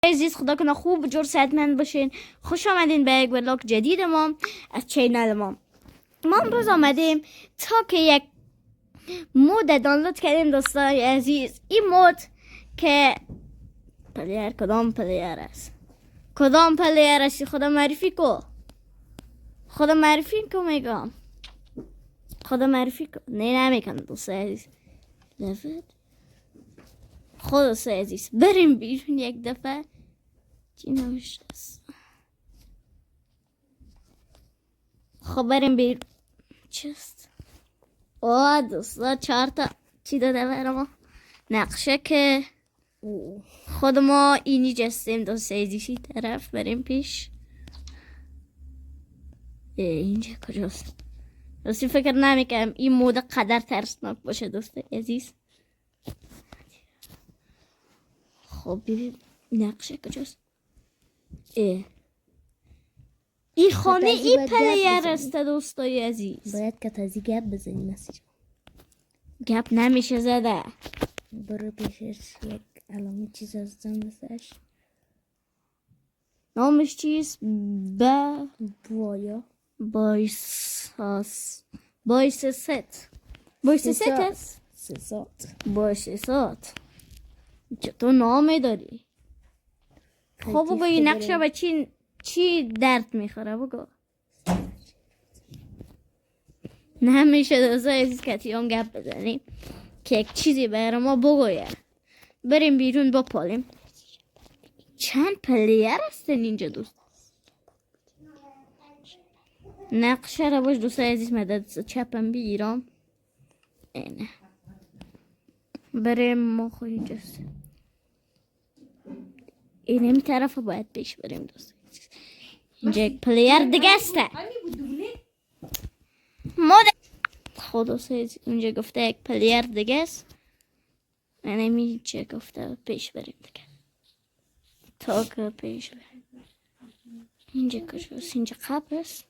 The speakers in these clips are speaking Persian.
عزیز خدا کنه خوب جور صحتمند باشین. خوش آمدین به یک ولاگ جدید ما از چینل ما امروز آمدیم تا که یک مود دانلود کردیم دوستای عزیز. این مود که پلیر کدام پلیر است خدا معرفی کو میگم خدا معرفی کو. نه نمیکنه دوستای عزیز. لفت خدا عزیز بریم بیرون یک دفعه. چی نوشته است؟ خب بریم بیرون. چیست؟ دوستا 4 تا چی داده برای ما نقشه که خود ما اینی جستیم دوستا عزیزی طرف. بریم پیش. اینجا کجاست؟ راستی فکر نمیکنم این مود قدر ترسناک باشه دوست عزیز. خب ببین نقشه کجاست؟ این خانه این پلیر است دوستای عزیز. باید که تازی گپ بزنی مسیج. گپ نمیشه زده. برو پیشش یک علامه چیز ازدم بسش. نامش چیست؟ بوایا بایست است. تو نامه داری. خب بگو این نقشه به چی درد میخوره بگو. نمیشه دوستای عزیز کتیام گپ بزنیم که یک چیزی برای ما بگوید. بریم بیرون بپالیم. چند پلیر هستن اینجا دوست؟ نقشه را باش دوستای عزیز مدد چپم بگیرم. اینه بریم ما خواهی جست. این همین طرف باید پیش بریم دوست. اینجا یک پلیر دیگه است. خدا سیز اینجا گفته یک پلیر دیگه است. اینمی چه گفته پیش بریم دیگه. تا که پیش بریم. اینجا کجاست؟ اینجا قبر است.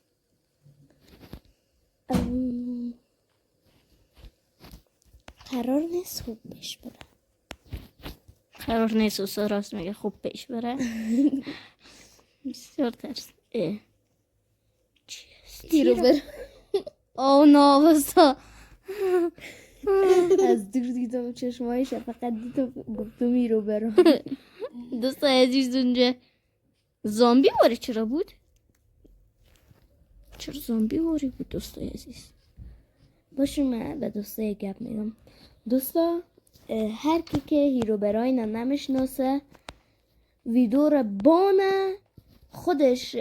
قرار نیست خوب پیش بره. قرار نیست و راست میگه خوب پیش بره. بسیار ترس. چیست؟ رو بره. او نابستا. از دور دیدم چشمایش فقط دیدم گفتم میرو برم. دوست عزیز اونجا زامبی واری چرا بود؟ چرا زامبی واری بود دوست عزیز؟ باشه من به دوستا گپ میگم. دوستا هر کی که هیرو براین نمیشناسه ویدیو رو بانه خودش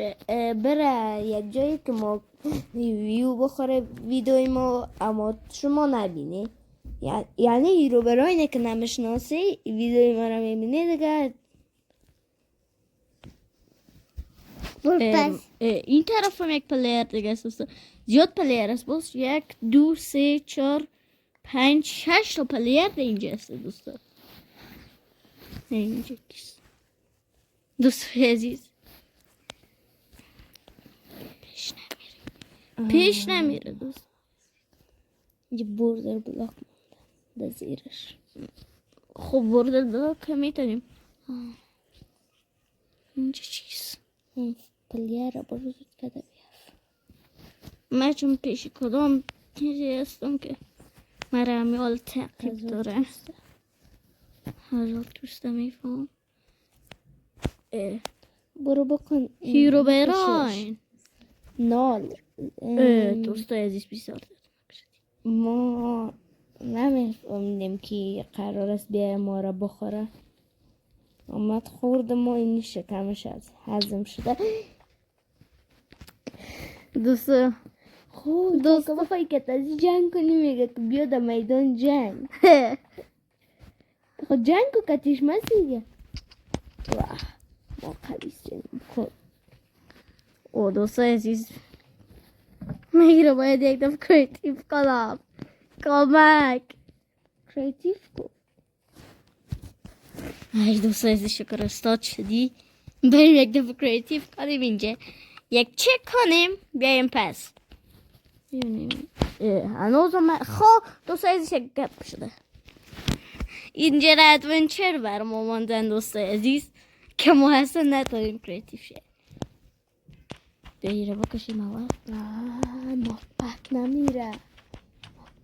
بره یک جایی که ما ویو بخوره ویدیوی ما اما شما نبینی. یعنی هیرو براینه که نمیشناسی ویدیوی ما رو میبینی دیگه. این طرف هم یک پلیر دیگه است. زیاد پلیر است. باز 1 2 3 4 5 6 تا پلیر اینجا است دوستا. اینجا کیست؟ دوست عزیز پیش نمیره دوست. یه بوردر بلاک مونده زیرش. خب بوردر بلاک میتونیم. اینجا چیست؟ پلیر رو برو زود کده بیاف. من چون پیش کدام چیزی هستم که مرا همیال تعقیب داره. هزار دوسته میفهم. برو بکن هیرو براین نال. دوستا عزیز بسیار ما نمیفهمیدیم که قرار است بیای ما را بخوره. آمد خورد ما اینی شکمش از هضم شده. دوستا دوستا بخوایی که تازی جنگ کنی میگه که بیا در میدان جنگ. خود جنگ کو کتیش مسیگه. واه ما قلیس جنگ بکن. او دوستا عزیز میگیره باید یک دفعه کریتیو کنم. کمک کریتیو کو. ای دوستا عزیز شکر استاد شدی. بریم یک دفعه کریتیو کنیم اینجا. یک چک کنیم بیایم پس. هنوز خب دوستا عزیز یک گپ شده. اینجا ادونچر برام ماندن دوست عزیز که ما اصلا نتاریم کریتیف شه. بیره بکشیم اول. پک نمیره.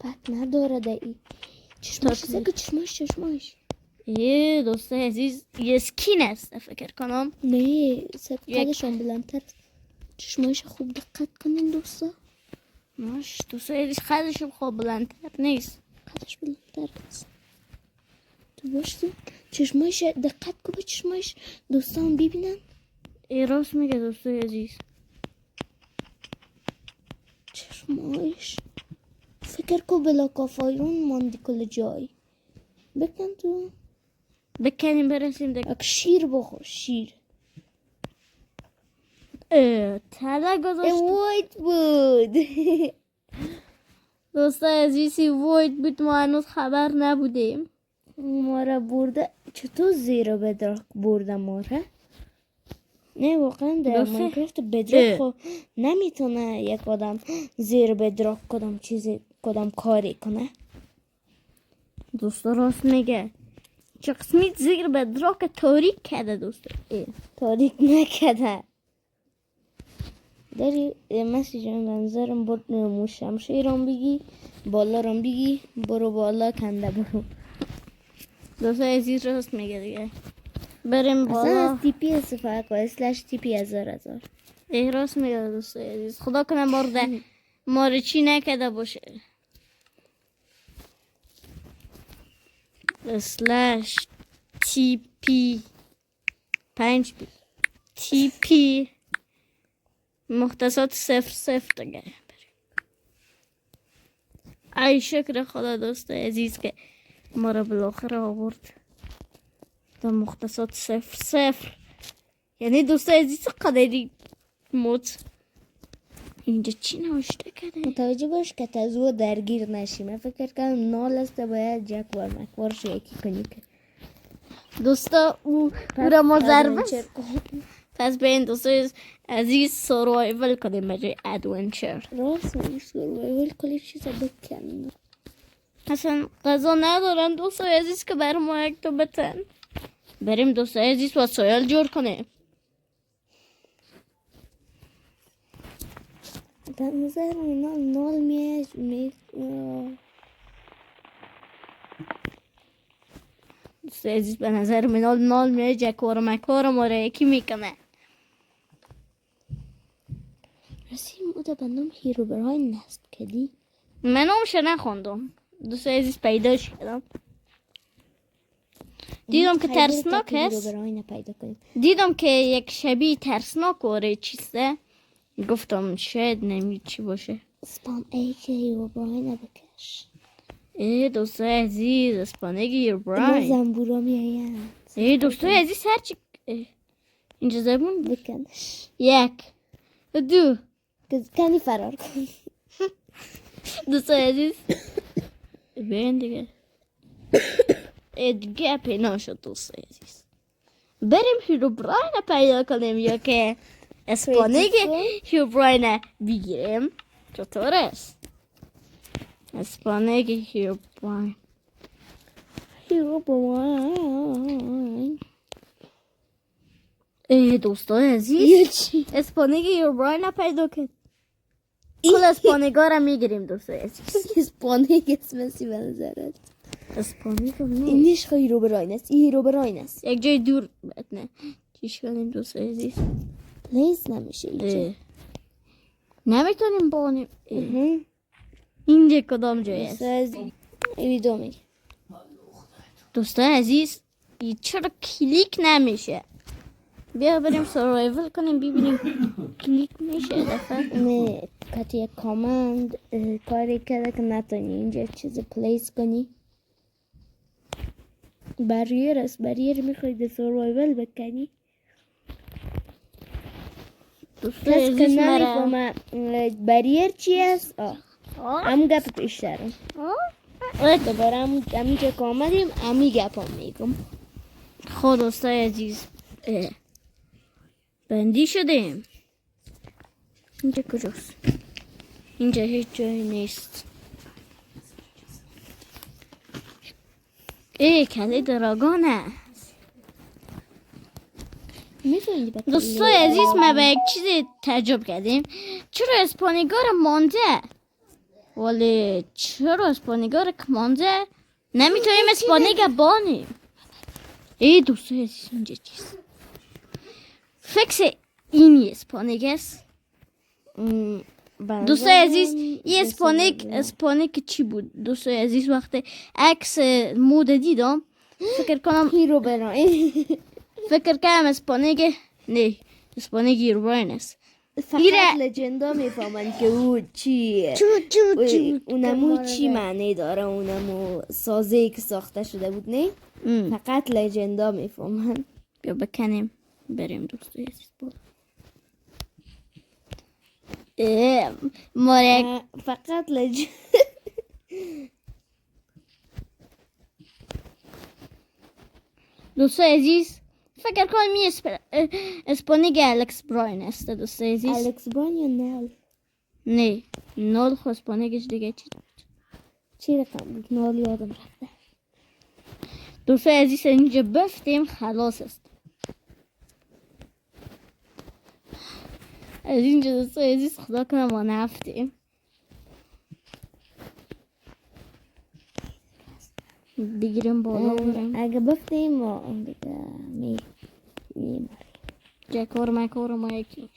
پک نداره دایی. چشماش سکه چشماش. دوست عزیز یه سکین است فکر کنم. نه قدشون بلندتر. چشماش خوب دقت کنین دوستا. ماش دوست عزیز قدشون خوب بلندتر نیست. قدش بلندتر است. تو باشی چشماش دقت کن به چشماش دوستان ببینن. راست میگه دوست عزیز. چشماش فکر کن بلا کافایون ماندی کل جای. بکن تو. بکنیم برسیم دیگه. اک شیر بخور شیر. تله گذاشت. وایت بود. دوست عزیزی وایت بود ما هنوز خبر نبودیم. ما را برده چطور زیرو بدراک برده ما را؟ نه واقعا در ماینکرافت بدراک خو نمیتونه یک آدم زیر بدراک کدام کاری کنه. دوست راست میگه. چه قسمیت زیر بدراک تاریک کرده دوست. تاریک نکده. داری مسیج منظرم بود شمشیرم بگی بالا رم بگی برو بالا کنده برو. دوست عزیز راست میگه دیگه. بریم بالا. اصلا از تیپی استفاده کن اسلش تیپی 1000. راست میگه دوست عزیز. خدا کنه برده ما رو چی نکده باشه. اسلش تیپی 5 تیپی مختصات 00 دیگه. ای شکر خدا دوست عزیز که ما رو بالاخره آورد تا مختصات 00. یعنی دوست عزیز قدری موت. اینجا چی نوشته کرده؟ متوجه باش که تزو درگیر نشی. من فکر کردم نال است باید جکوار مکوار شو یکی کنی که دوستا او را ما ضربه. پس به این دوست عزیز سروایول کنیم به جای ادونچر. راست میگی سروایول کلی چیزا بکن. اصلا غذا ندارن دوست عزیز که برای ما یک تو بتن. بریم دوست عزیز وسایل جور کنیم. به نظر اینا نال می دوست عزیز به نظر من نال میه جکوار مکوار ما را یکی میکنه. رسیم او دا بندم هیرو برای نصب کردی. من همش نخوندم. دوست عزیز پیداش کردم. دیدم که ترسناک هست. دیدم که یک شبیه ترسناک واره چیسته. گفتم شاید نمید چی باشه. اسپان ای که هیرو برای نبکش. دوست عزیز اسپانگی هیرو برای. ما زنبورا میایم. دوست عزیز هرچی اینجا زبون بکنش. 1 2 کنی فرار کن. دوست عزیز ببین دیگه. دیگه پیدا شد دوست عزیز. بریم هیروبراین پیدا کنیم یا که اسپانگی هیروبراین بگیریم. چطور است؟ اسپانگی هیروبراین. دوستان عزیز اسپانگی هیروبراین پیدا کرد. کل اسپانگا را میگیریم دوست عزیز. اسپانگ اسمسی به نظرت اسپانگا نه اینش هیرو براین است. این هیرو براین است. یک جای دور بتنه چیش کنیم دوست عزیز. لیز نمیشه اینجا. نمیتونیم بانیم. اینجا کدام جای است؟ ویدیو میگه دوستان عزیز این چرا کلیک نمیشه؟ بیا بریم سروایول کنیم ببینیم کلیک میشه دفعه. نه کتی یک کامند کاری کرده که نتونی اینجا چیز پلیس کنی. بریر است. بریر میخوای ده سروایول بکنی. دوستان کس که عزیز مرا نمیفهمه بریر چی است. هم گپ پیش دارم. دوباره همینجا که آمدیم همی گپ هم میگم. خود دوستان عزیز بندی شدیم. اینجا کجاست؟ اینجا هیچ جایی نیست. کلی دراگانه. میتونی دوستای عزیز ما به یک چیزی تعجب کردیم. چرا اسپانیگار مانده؟ ولی چرا اسپانیگار که مانده نمیتونیم اسپانیگا بانیم؟ ای دوستای عزیز اینجا چیست؟ فکس این اسپانیگ است. دوستای عزیز این اسپانیگ چی بود؟ دوستای عزیز وقتی عکس مود دیدم فکر کنم هیرو براین فکر کنم اسپانیگ نه اسپانیگ هیروبراین است. فقط لجندا میفهمن که او چیه اونمو چی معنی داره اونمو سازه که ساخته شده بود نه فقط لجندا میفهمن بیا بکنیم بریم دوستای عزیز بود. مارک فقط دوستای عزیز فکر کنم این اسپانیگ الکس براین است دوستای عزیز. الکس براین یا نل نه نال خو اسپانیگش دیگه چی رقم بود نال یادم رفته. دوستای عزیز اینجا بفتیم خلاص است از اینجا. دوستای عزیز خدا کنه ما نفتیم. بگیریم بالا بریم. اگه بفتیم ما دیگه می جکار مکار ما یکی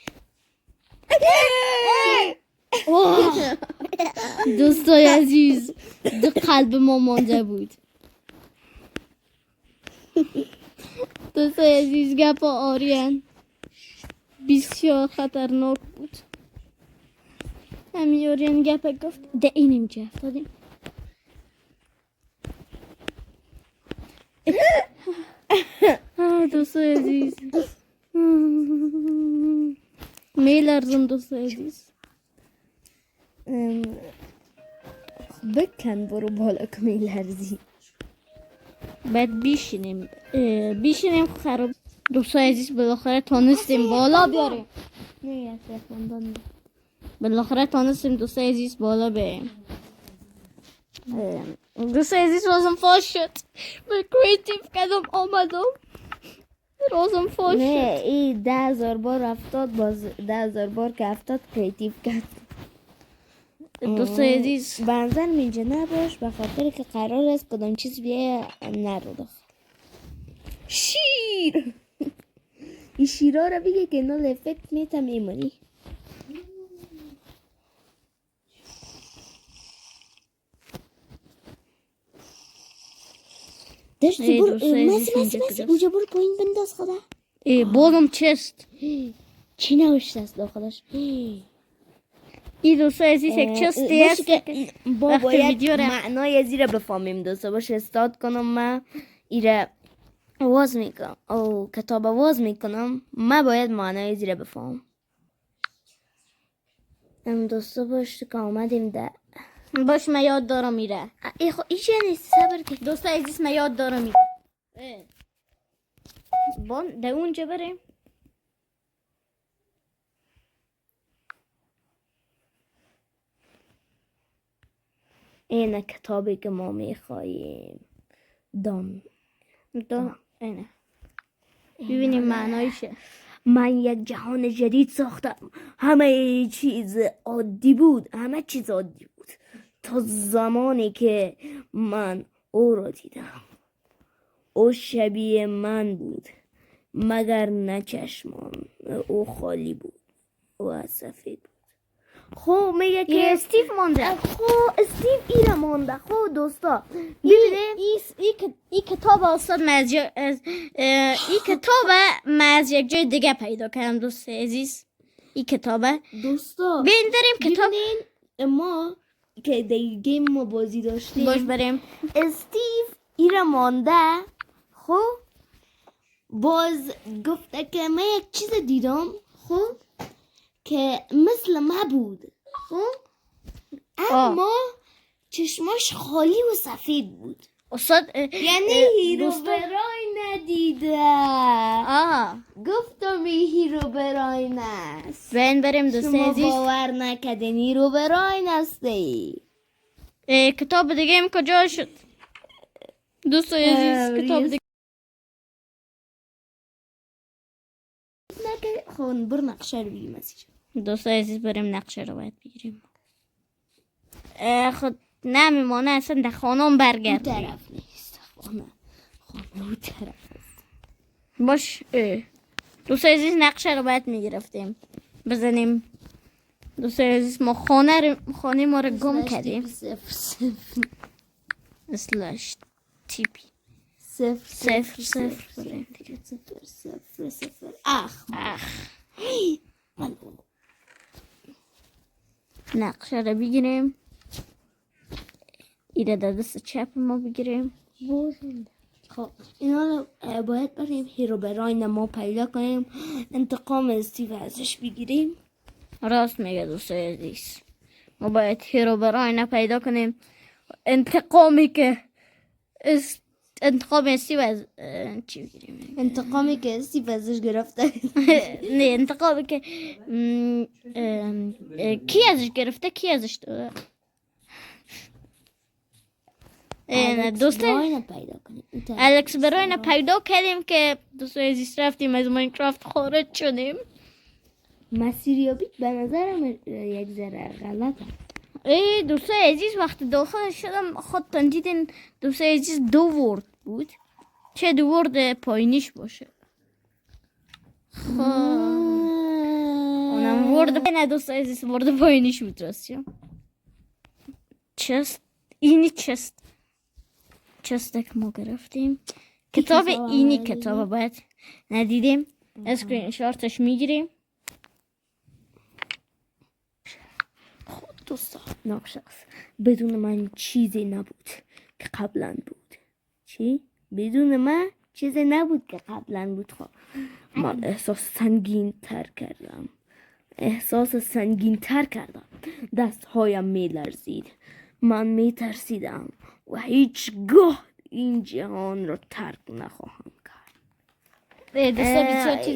دوستای عزیز دو قلب ما مانده بود. دوستای عزیز گپ آریان بسیار خطرناک بود. همین آریان گپ گفت ده اینیم چه افتادیم. دوستای عزیز میلرزم دوستای عزیز. بکن برو بالا که میلرزی. باید بیشینیم خراب. دوستای عزیز بالاخره تانستیم بالا بیاریم. نه بالاخره تانستیم دوستای عزیز بالا بریم. دوستای عزیز رازم فاش شد. من کریتیو کردم آمدم رازم فاش شد. نه ای 10,000 بار افتاد باز 10,000 بار که افتاد کریتیو کرد. دوستای عزیز بنظر اینجا نباش به خاطر که قرار است کدام چیز بیایه نرو داخل. شیر این شیرها رو بگه که نول افکت میتم میمونی. داشتی برو مسی اونجا برو پایین بنداز خدا. بازم چست چی نوشته است داخلش؟ این دوستای عزیز یک چستی است که با باید معنای زیر بفهمیم دوستا باشه استاد کنم من ایره آواز میکنم او کتاب آواز میکنم من باید معنای زیر بفهم. دوستا باشه که آمدیم ده باش من یاد دارم میره. ایشه نیست صبر که دوستای عزیز من یاد دارم میره. ده اونجا بریم. اینه کتابی که ما میخواییم دام اینه ببینیم معنایشه. من یک جهان جدید ساختم. همه چیز عادی بود. همه چیز عادی بود تا زمانی که من او را دیدم. او شبیه من بود مگر نه چشمان او خالی بود و سفید بود. خب میگه که استیو مانده. خب استیو ایره مانده. خب دوستا ببینیم این کتاب استاد این کتاب از یک جای دیگه پیدا کردم دوستای عزیز. این کتابه دوستا بریم کتاب ما که در گیم ما بازی داشتیم باش بریم. استیو ایره مانده. خب باز گفته که من یک چیز دیدم خب که مثل ما بود. خب اما چشماش خالی و سفید بود. استاد یعنی هیرو براین ندیده. گفتم این هیرو براین است. بریم دوستای عزیز. شما باور نکردین هیرو براین هستی. کتاب دیگه ام کجا شد دوستای عزیز؟ کتاب دیگه نکرد. خب بر نقشه رو بگیم مسیج. دوستای عزیز بریم نقشه رو باید بگیریم. خود نمیمانه اصلا در خانم اون برگرد. طرف نیست. خانه اون طرف است. باش. دوستای عزیز نقشه رو باید میگرفتیم بزنیم. دوستای عزیز ما خانه ما رو گم کردیم. اسلش تیپی صفر بریم دیگه. صفر. اخ نقشه رو بگیریم. ایره در دست چپ ما بگیریم. خب اینا رو باید بریم هیروبراین ما پیدا کنیم، انتقام استیو ازش بگیریم. راست میگه دوستای عزیز، ما باید هیروبراین پیدا کنیم. انتقامی که انتقام استیو از چی بگیریم؟ انتقامی که استیو ازش گرفته. نه انتقامی که کی ازش گرفته، کی ازش داده. دوستان پیدا کنیم. الکس براین پیدا کردیم که دوستای عزیز رفتیم از ماینکرافت خارج شدیم. مسیریابی به نظرم یک ذره غلطه. دوستای عزیز وقتی داخل شدم خودتان دیدین دوستای عزیز 2 ورد بود. چه 2 ورد پایینیش باشه. اونم ورد نه دوستای عزیز ورد پایینیش بود راستیم. چست اینی چست که ما گرفتیم. کتاب اینی کتاب باید ندیدیم. اسکرین شاتش میگیریم. دوستان ناکشخص بدون من چیزی نبود که قبلا بود. چی؟ بدون من چیزی نبود که قبلا بود. خب من احساس سنگین تر کردم. دستهایم می لرزید. من می ترسیدم و هیچگاه این جهان رو ترک نخواهم کرد.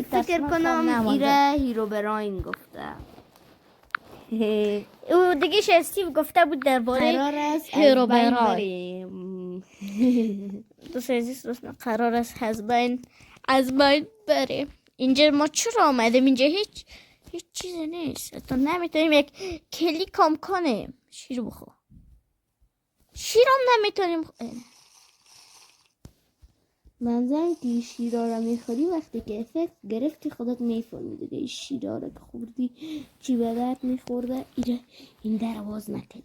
فکر کنم ایره هیروبراین گفته. او دیگه استیو گفته بود درباره هیروبراین. دوستای عزیز قرار است از بین بریم. اینجا ما چرا آمدیم؟ اینجا هیچ چیزی نیست. تو نمیتونیم یک کلیک هم کنیم. شیر بخور. شیرم نمیتونیم. منظرم که شیرا رو میخوری وقتی که افکت گرفتی خودت میفهمی دیگه. این شیرا رو که خوردی چی به درد میخورده. این در آواز نکنی.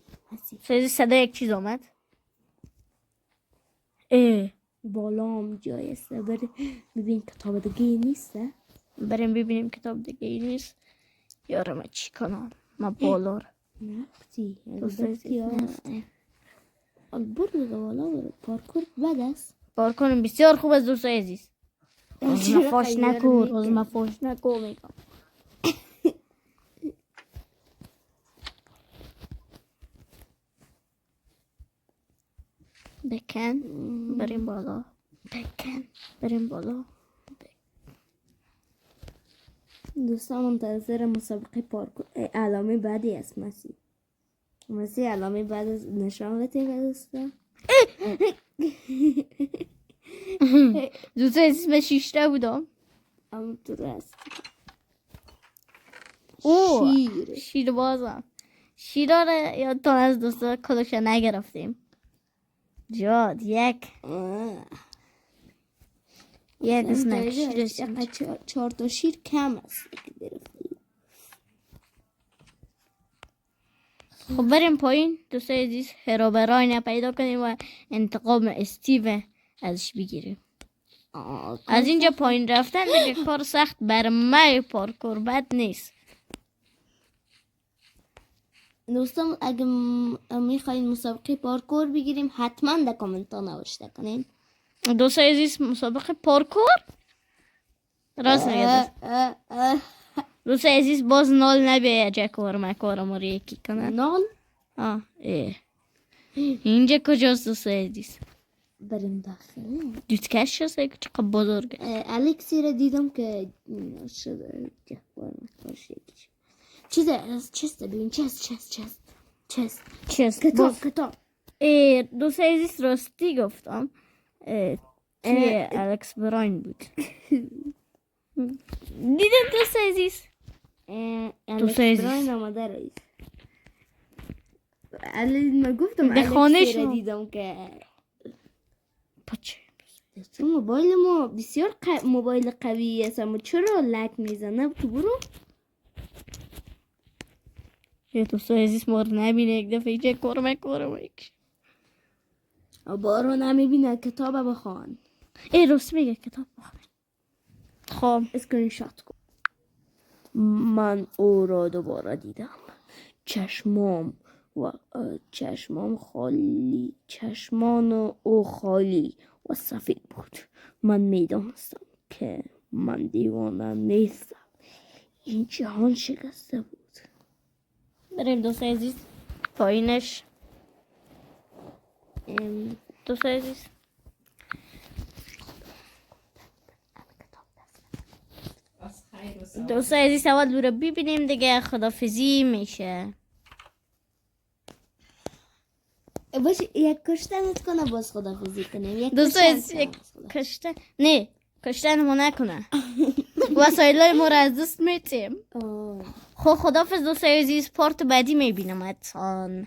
صدا یک چیز آمد. بالا هم جای است. ببین کتاب دیگه نیسته. بریم ببینیم کتاب دیگه نیست. یارم من چی کنم؟ من بالا رو نفتی برو دیگه بالا برو. پارکور بد است. پارکور بسیار خوب است دوستای عزیز. روز مفاش نکو میگم. بکن بریم بالا. دوستان منتظر مسابقه پارکور علامه بعدی است. مسی علامه بعد از نشان بده دوستان. دوستای عزیز من 6 بودم. اما تو راست شیر بازم. شیرا رو یادتان از دوستا کلوش نگرفتیم. جاد یک اسنک شیر 4 تا شیر کم است. خب بریم پایین دوستای عزیز. هیروبراین پیدا کنیم و انتقام استیو ازش بگیریم. از اینجا پایین رفتن دیگه کار سخت بر من پارکور بد نیست. دوستان اگه میخواین مسابقه پارکور بگیریم حتما در کامنت ها نوشته کنین. دوستای عزیز مسابقه پارکور راست میگه. دوستای عزیز باز نال نبیه جکور مکارم رو یکی کنن. نال؟ اینجا کجاست دوستای عزیز؟ بریم داخل. دوتکش هست که چقدر بزرگه. الکسی رو دیدم که شده جکور مکارش یکیش چست ببین. چست کتاب. دوستای عزیز راستی گفتم توی الکس براین بود. دیدم دوست عزیز. الکس عزیز. براین آمده رئیس. من گفتم به خانه الکس شما. را دیدم که پچه تو موبایل ما بسیار موبایل قوی است، اما چرا لک میزنه؟ تو برو. یه دوست عزیز ما رو نبینه یک دفعه چه کرمک. بارو نمیبینه کتاب بخوان. ای راست میگه کتاب بخوان. خب اسکرین شات کن. من او را دوباره دیدم. چشمان خالی، چشمان او خالی و سفید بود. من میدانستم که من دیوانه نیستم. این جهان شکسته بود. بریم دوست عزیز پایینش. دوست عزیز دوست عزیز اول رو ببینیم دیگه خدافزی میشه. باش یک کشتنت کنه باز خدافزی کنیم. یک دوست کشتن عزیز کنه یک باز خداحافظی. کشتن نه کشتن ما نکنه. وسایلای ما رو از دست میتیم. خب خدافز دوست عزیز، پارت بعدی میبینم اتان.